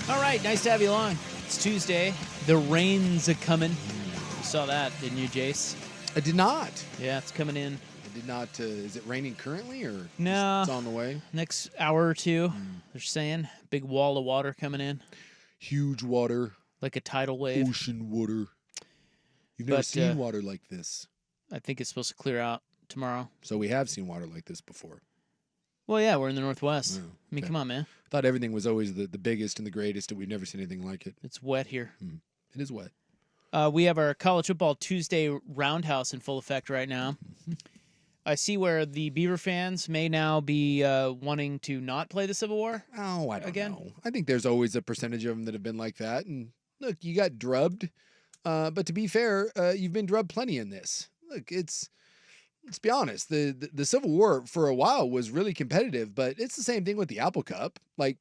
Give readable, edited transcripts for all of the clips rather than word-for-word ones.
All right, nice to have you along. It's Tuesday. The rain's a-coming. You saw that, didn't you, Jace? I did not. Yeah, it's coming in. I did not. Is it raining currently, or No. it's on the way? Next hour or two, they're saying. Big wall of water coming in, Huge water, like a tidal wave. ocean water. You've never seen water like this. I think it's supposed to clear out tomorrow. So we have seen water like this before. Well, yeah, we're in the Northwest. Oh, I mean, okay. come on, man. I thought everything was always the biggest and the greatest, and we've never seen anything like it. It's wet here. It is wet. We have our College Football Tuesday Roundhouse in full effect right now. I see where the Beaver fans may now be wanting to not play the Civil War. Oh, I don't Again? know. I think there's always a percentage of them that have been like that. And look, you got drubbed. But to be fair, you've been drubbed plenty in this. Look, let's be honest. The Civil War for a while was really competitive, but it's the same thing with the Apple Cup. Like,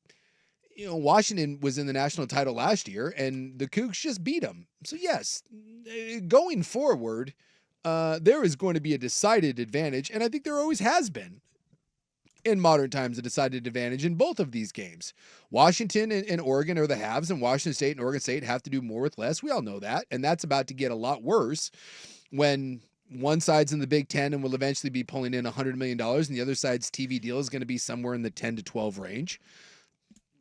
Washington was in the national title last year, and the Cougs just beat them. So yes, going forward, there is going to be a decided advantage, and I think there always has been in modern times a decided advantage in both of these games. Washington and Oregon are the haves, and Washington State and Oregon State have to do more with less. We all know that, and that's about to get a lot worse when one side's in the Big Ten and will eventually be pulling in $100 million, and the other side's TV deal is going to be somewhere in the 10 to 12 range.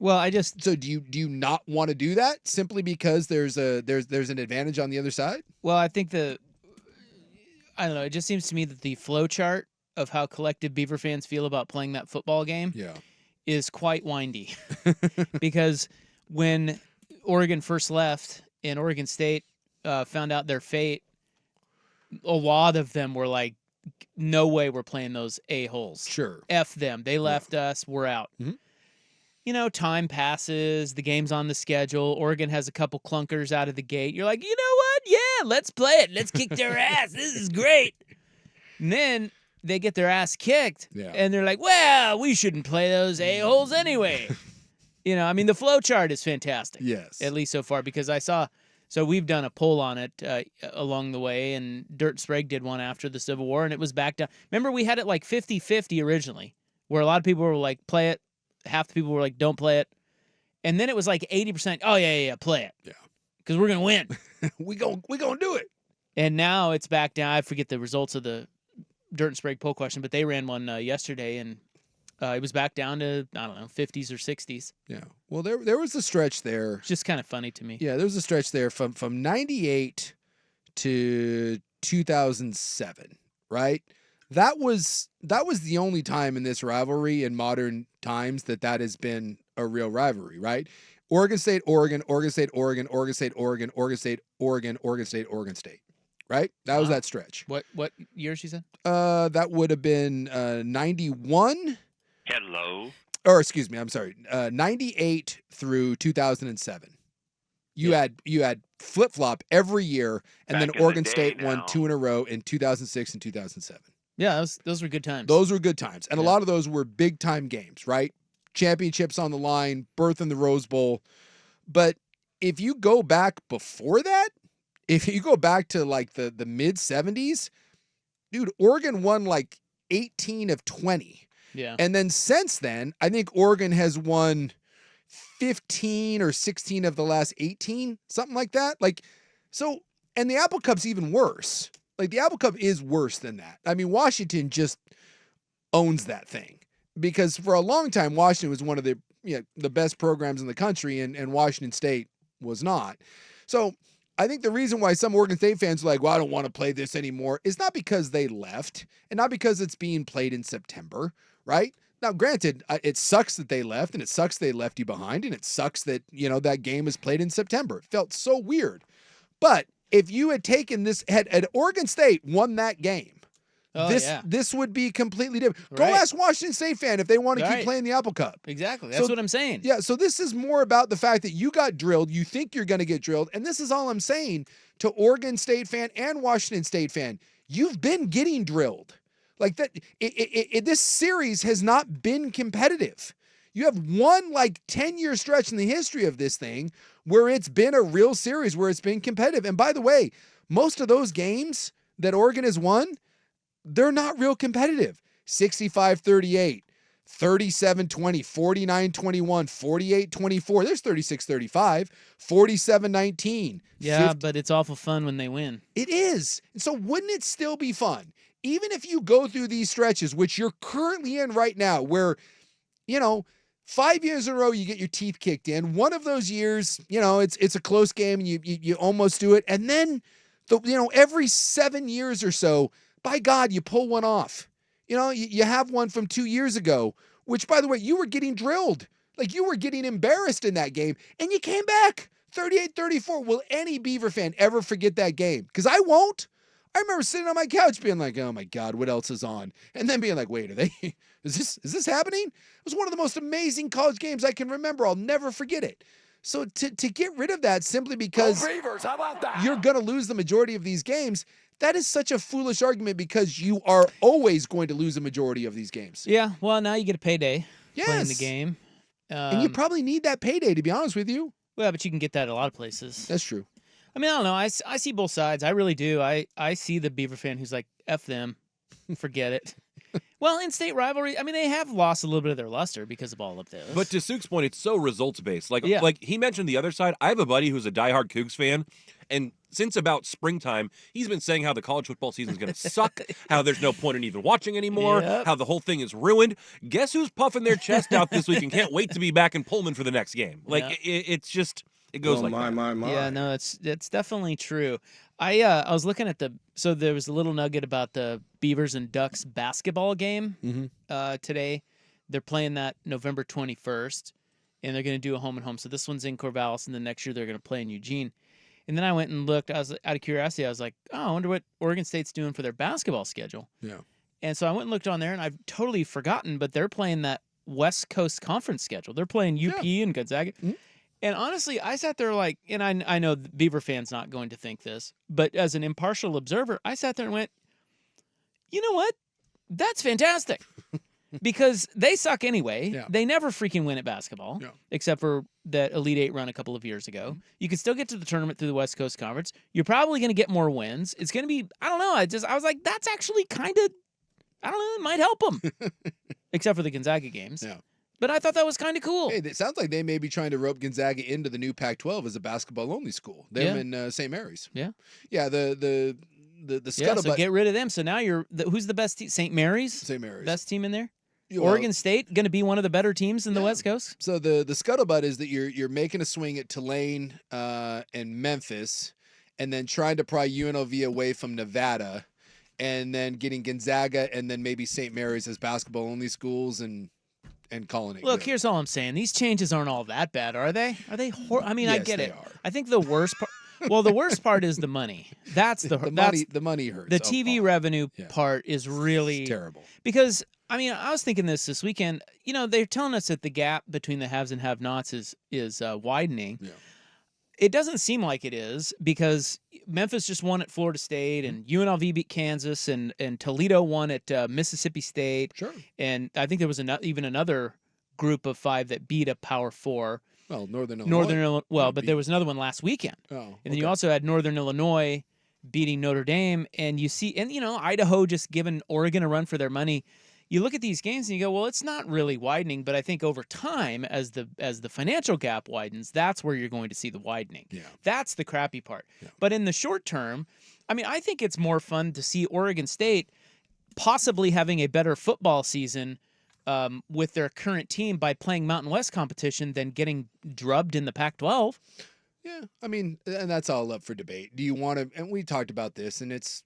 Well, So do you not want to do that simply because there's an advantage on the other side? Well, I think I don't know. It just seems to me that the flow chart of how collective Beaver fans feel about playing that football game is quite windy. Because when Oregon first left and Oregon State found out their fate, a lot of them were like, no way we're playing those a-holes. Sure. F them. They left us. We're out. Mhm. Time passes. The game's on the schedule. Oregon has a couple clunkers out of the gate. You're like, you know what? Yeah, let's play it. Let's kick their ass. This is great. And then they get their ass kicked. Yeah. And they're like, well, we shouldn't play those a-holes anyway. The flow chart is fantastic. Yes. At least so far, because I saw. So we've done a poll on it along the way, and Dirt Sprague did one after the Civil War, and it was back down. Remember, we had it like 50-50 originally, where a lot of people were like, play it. Half the people were like, don't play it. And then it was like 80%, oh, yeah, play it. Yeah. Because we're going to win. we gonna do it. And now it's back down. I forget the results of the Dirt and Sprague poll question, but they ran one yesterday, and it was back down to, I don't know, 50s or 60s. Yeah. Well, there was a stretch there. It's just kind of funny to me. Yeah, there was a stretch there from 98 to 2007, right? That was the only time in this rivalry in modern times that has been a real rivalry, right? Oregon State, Oregon, Oregon State, Oregon, Oregon State, Oregon, Oregon State, Oregon, Oregon State, Oregon State, right? That was that stretch. What year she said? That would have been 91. Hello. Or excuse me, I'm sorry, 98 through 2007. You had flip-flop every year, and Back then in the Oregon day State now. won 2 in a row in 2006 and 2007. Yeah, those were good times. Those were good times, and a Yeah. lot of those were big-time games, right? Championships on the line, berth in the Rose Bowl. But if you go back before that, if you go back to like the mid-70s, dude, Oregon won like 18 of 20. Yeah. And then since then, I think Oregon has won 15 or 16 of the last 18, something like that. And the Apple Cup's even worse. Like, the Apple Cup is worse than that. I mean, Washington just owns that thing, because for a long time, Washington was one of the best programs in the country, and Washington State was not. So I think the reason why some Oregon State fans are like, well, I don't want to play this anymore, is not because they left, and not because it's being played in September, right? Now, granted, it sucks that they left, and it sucks they left you behind, and it sucks that, that game is played in September. It felt so weird. But if you had taken this, had Oregon State won that game, this would be completely different. Right. Go ask Washington State fan if they want to keep Right. playing the Apple Cup. Exactly. That's what I'm saying. Yeah, so this is more about the fact that you got drilled, you think you're going to get drilled, and this is all I'm saying to Oregon State fan and Washington State fan. You've been getting drilled. Like that, this series has not been competitive. You have one 10-year stretch in the history of this thing where it's been a real series, where it's been competitive. And by the way, most of those games that Oregon has won, they're not real competitive. 65-38, 37-20, 49-21, 48-24. There's 36-35, 47-19. Yeah, but it's awful fun when they win. It is. And so wouldn't it still be fun? Even if you go through these stretches, which you're currently in right now, where, 5 years in a row you get your teeth kicked in. One of those years, it's a close game and you almost do it. And then, every 7 years or so, by God, you pull one off. You have one from 2 years ago, which, by the way, you were getting drilled. Like, you were getting embarrassed in that game, and you came back 38-34. Will any Beaver fan ever forget that game? Because I won't. I remember sitting on my couch being like, oh my God, what else is on? And then being like, wait, is this happening? It was one of the most amazing college games I can remember. I'll never forget it. So to get rid of that simply because Beavers, how about that? You're going to lose the majority of these games, that is such a foolish argument because you are always going to lose a majority of these games. Yeah, well, now you get a payday yes. playing the game. And you probably need that payday, to be honest with you. Well, but you can get that at a lot of places. That's true. I mean, I don't know. I see both sides. I really do. I see the Beaver fan who's like, F them, forget it. Well, in-state rivalry, I mean, they have lost a little bit of their luster because of all of this. But to Suke's point, it's so results-based. Like he mentioned the other side. I have a buddy who's a diehard Cougs fan, and since about springtime, he's been saying how the college football season is going to suck, how there's no point in even watching anymore, how the whole thing is ruined. Guess who's puffing their chest out this week and can't wait to be back in Pullman for the next game? Like, it's just... It goes like that. My. Yeah, no, it's definitely true. I was looking at so there was a little nugget about the Beavers and Ducks basketball game today. They're playing that November 21st, and they're going to do a home and home. So this one's in Corvallis, and the next year they're going to play in Eugene. And then I went and looked. I was out of curiosity. I was like, oh, I wonder what Oregon State's doing for their basketball schedule. Yeah. And so I went and looked on there, and I've totally forgotten, but they're playing that West Coast Conference schedule. They're playing UP and Gonzaga. Mm-hmm. And honestly, I sat there like, and I know the Beaver fans not going to think this, but as an impartial observer, I sat there and went, you know what? That's fantastic. Because they suck anyway. Yeah. They never freaking win at basketball, except for that Elite Eight run a couple of years ago. Mm-hmm. You can still get to the tournament through the West Coast Conference. You're probably going to get more wins. It's going to be, I don't know. I was like, that's actually kind of, I don't know, it might help them. Except for the Gonzaga games. Yeah. But I thought that was kind of cool. Hey, it sounds like they may be trying to rope Gonzaga into the new Pac-12 as a basketball-only school. They're in St. Mary's. Yeah. Yeah, the scuttlebutt. Yeah, so get rid of them. So now who's the best team? St. Mary's? St. Mary's. Best team in there? Oregon State going to be one of the better teams in the West Coast? So the scuttlebutt is that you're making a swing at Tulane and Memphis and then trying to pry UNLV away from Nevada and then getting Gonzaga and then maybe St. Mary's as basketball-only schools and calling it Look, good. Here's all I'm saying. These changes aren't all that bad, are they? Are they? I mean, yes, I get they it. Are. I think the worst part. Well, the worst part is the money. That's the money. The money hurts. The TV revenue part is really it's terrible. Because I mean, I was thinking this weekend. They're telling us that the gap between the haves and have-nots is widening. Yeah. It doesn't seem like it is because Memphis just won at Florida State and UNLV beat Kansas and Toledo won at Mississippi State. Sure. And I think there was even another group of 5 that beat a Power 4. Well, Northern Illinois. Well, but there was another one last weekend. Oh, and then you also had Northern Illinois beating Notre Dame. And you see, and Idaho just giving Oregon a run for their money. You look at these games and you go, well, it's not really widening, but I think over time, as the financial gap widens, that's where you're going to see the widening. Yeah. That's the crappy part. Yeah. But in the short term, I mean, I think it's more fun to see Oregon State possibly having a better football season with their current team by playing Mountain West competition than getting drubbed in the Pac-12. Yeah, I mean, and that's all up for debate. Do you want to? And we talked about this, and it's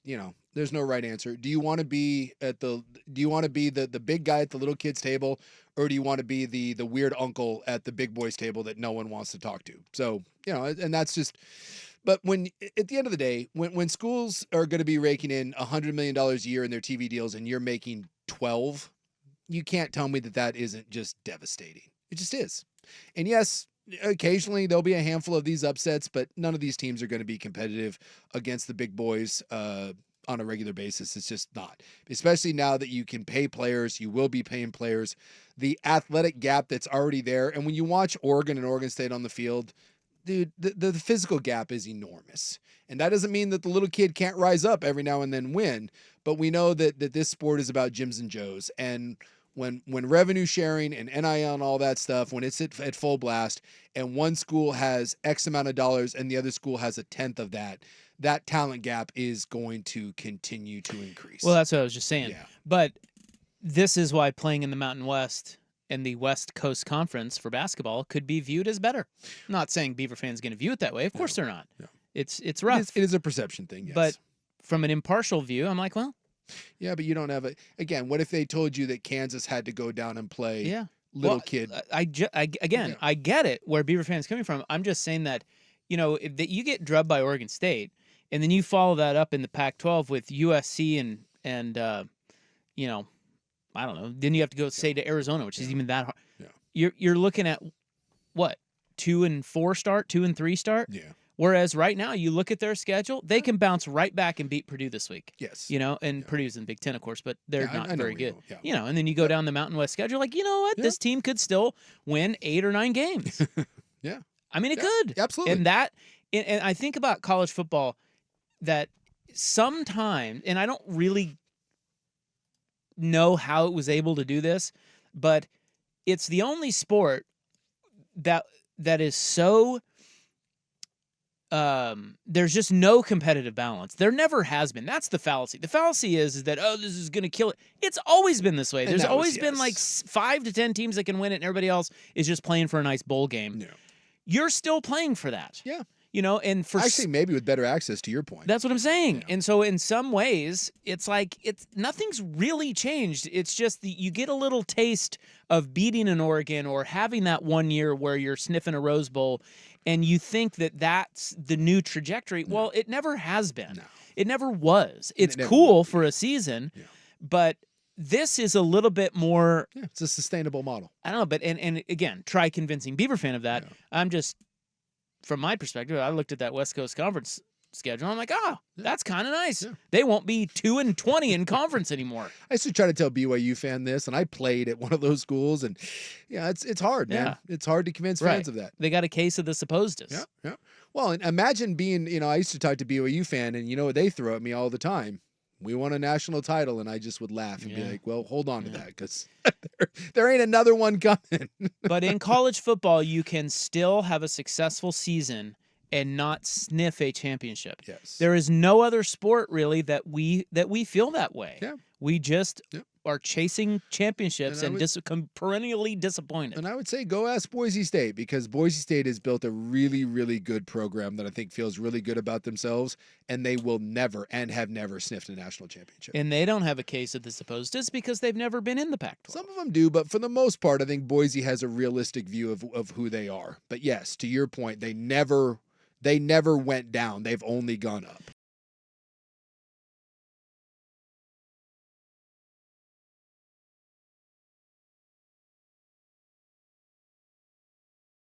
there's no right answer. Do you want to be the big guy at the little kids table, or do you want to be the weird uncle at the big boys table that no one wants to talk to? So and that's just. But when at the end of the day, when schools are going to be raking in $100 million a year in their TV deals, and you're making 12, you can't tell me that isn't just devastating. It just is. And yes. Occasionally there'll be a handful of these upsets, but none of these teams are going to be competitive against the big boys on a regular basis. It's just not, especially now that you can pay players. You will be paying players. The athletic gap that's already there. And when you watch Oregon and Oregon State on the field, dude, the physical gap is enormous. And that doesn't mean that the little kid can't rise up every now and then win, but we know that this sport is about Jims and Joes. And when revenue sharing and NIL and all that stuff, when it's at full blast, and one school has X amount of dollars and the other school has a tenth of that, that talent gap is going to continue to increase. Well, that's what I was just saying. Yeah. But this is why playing in the Mountain West and the West Coast Conference for basketball could be viewed as better. I'm not saying Beaver fans are going to view it that way. Of course they're not. No. It's rough. It is a perception thing, yes. But from an impartial view, I'm like, well. Yeah, but you don't have again, what if they told you that Kansas had to go down and play little kid? I get it where Beaver fans are coming from. I'm just saying that, if you get drubbed by Oregon State, and then you follow that up in the Pac-12 with USC and I don't know. Then you have to go say to Arizona, which is even that hard. Yeah. You're looking at what 2 and 4 start, 2 and 3 start. Yeah. Whereas right now, you look at their schedule, they can bounce right back and beat Purdue this week. Yes. And Purdue's in Big Ten, of course, but they're not very good. Yeah. And then you go down the Mountain West schedule, like, you know what? This team could still win 8 or 9 games. Yeah. I mean, it could. Absolutely. And I think about college football that sometimes, and I don't really know how it was able to do this, but it's the only sport that is so there's just no competitive balance. There never has been. That's the fallacy. The fallacy is that, this is going to kill it. It's always been this way. There's always been like 5 to 10 teams that can win it, and everybody else is just playing for a nice bowl game. Yeah. You're still playing for that. Yeah. And for actually maybe with better access to your point. That's what I'm saying. Yeah. And so in some ways, it's like nothing's really changed. It's just you get a little taste of beating an Oregon or having that one year where you're sniffing a Rose Bowl, and you think that that's the new trajectory. No. Well, it never has been. No. It never was. It's cool for a season, but this is a little bit more. Yeah, it's a sustainable model. I don't know, but and again, try convincing Beaver fan of that. Yeah. I'm just. From my perspective, I looked at that West Coast Conference schedule. And I'm like, that's kind of nice. Yeah. They won't be 2 and 20 in conference anymore. I used to try to tell BYU fan this, and I played at one of those schools, and it's hard, man. It's hard to convince fans of that. They got a case of the supposed. Yeah. Well, and imagine being, I used to talk to BYU fan, and you know what they throw at me all the time? We won a national title, and I just would laugh and be like, well, hold on to that, because there ain't another one coming. But in college football, you can still have a successful season and not sniff a championship. Yes. There is no other sport, really, that we feel that way. Yeah. We just are chasing championships and perennially disappointed. And I would say go ask Boise State, because Boise State has built a really, really good program that I think feels really good about themselves, and they will never and have never sniffed a national championship. And they don't have a case of the supposed because they've never been in the Pac-12. Some of them do, but for the most part, I think Boise has a realistic view of who they are. But yes, to your point, they never went down. They've only gone up.